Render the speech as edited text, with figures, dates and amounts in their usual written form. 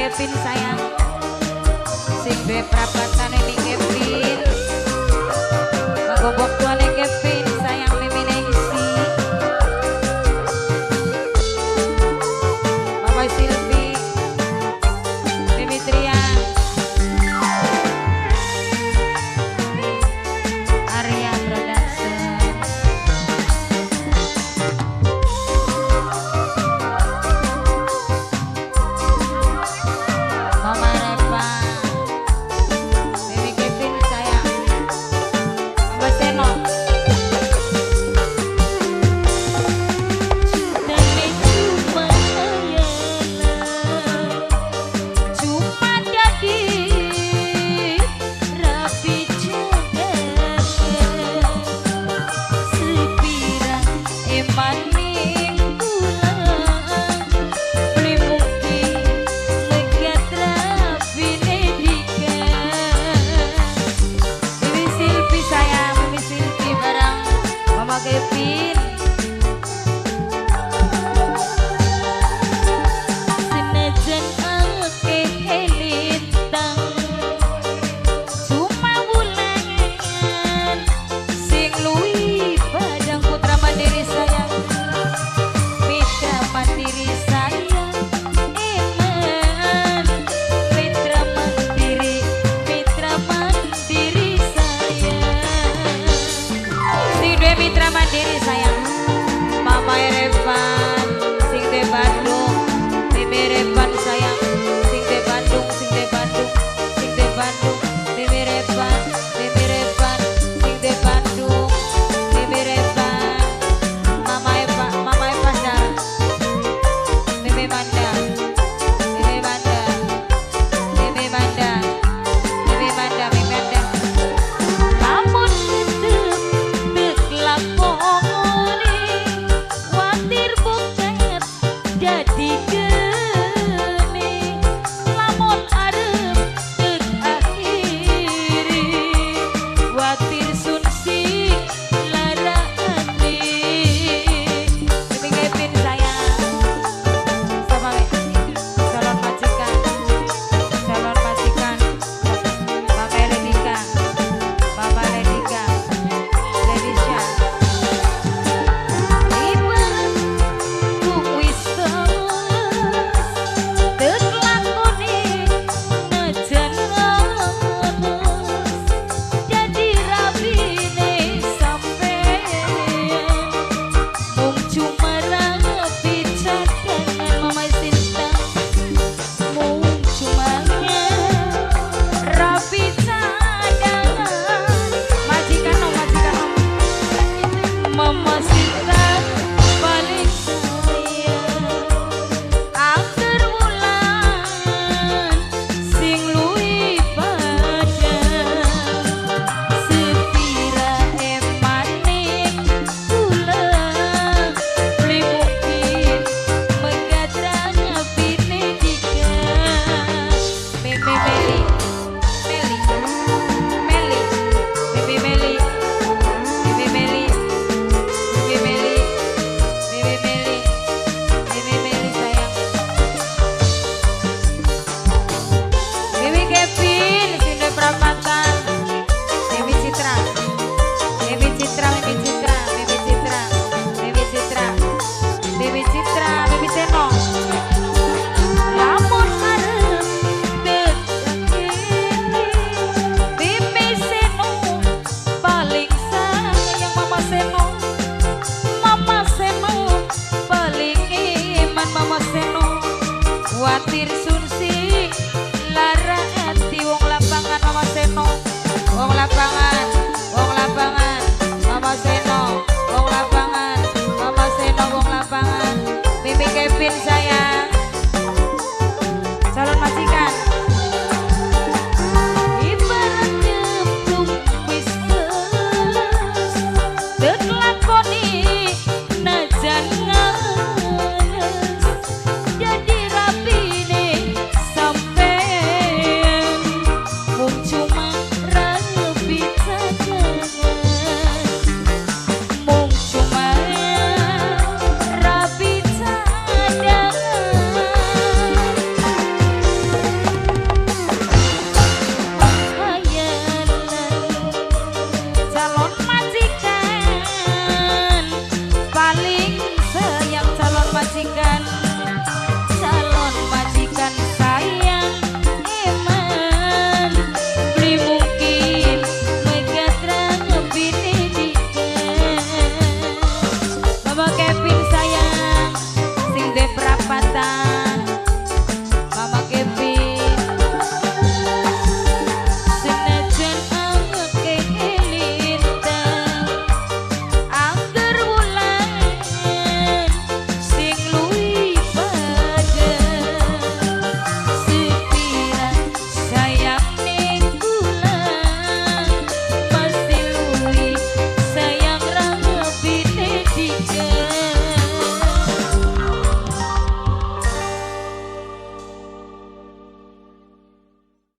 Kevin sayang, sing duwe prabatan ini Kevin, magobok tuane Kevin sayang mimine isi, Mama Silvi, Mimi Tria, Arya Production, Mama Reva, Mimi Kevin sayang, Mama Seno. Cuma jadi rapi jodoh, sepirang emaning pulang, beli mungkin megat rapi nedika. Mimi Silvi sayang, Mimi Silvi bareng Mama Kevin. Senajan akeh lintang, cuma bulan sing luwih padang putra mandiri sayang, mitra mandiri sayang, Eman mitra mandiri sayang, sing duwe mitra mandiri sayang, Mama Erevan sing de Bandung, Mimi Revan sayang, sing de Bandung, sing de Bandung, sing de Bandung, Mimi Revan, sing de Bandung, Mimi Revan, Mama Eva Sarah, Mimi Manda, Mimi Manda, Mimi Manda, Mimi Manda, Mimi Manda. Lamun tek lakoni, watir buket jadi geni, lamun arep tek akhiri, watir sun sing lara ati. Mimi Kevin sayang, sama calon majikan, Mama Ledika, Ledisha. Ibarat ku wis teles, tek lakoni najan ngenes, jadi rabine sampeyan, mung cuma rapi cadangan Mama Sinta, mung cuma rapi cadangan, majikan om, Mama Sinta paling sayang, akhir wulan sing luwih padang, sepira emaning pulang, beli mungkin megadrang apine dika. Mimi Meli sayang, Mimi Kevin sing duwe prabatan, Mimi Citra, Mimi Seno. Lamun arep tek akhiri, Mimi Seno paling sayang, Mama Seno paling iman, Mama Seno watir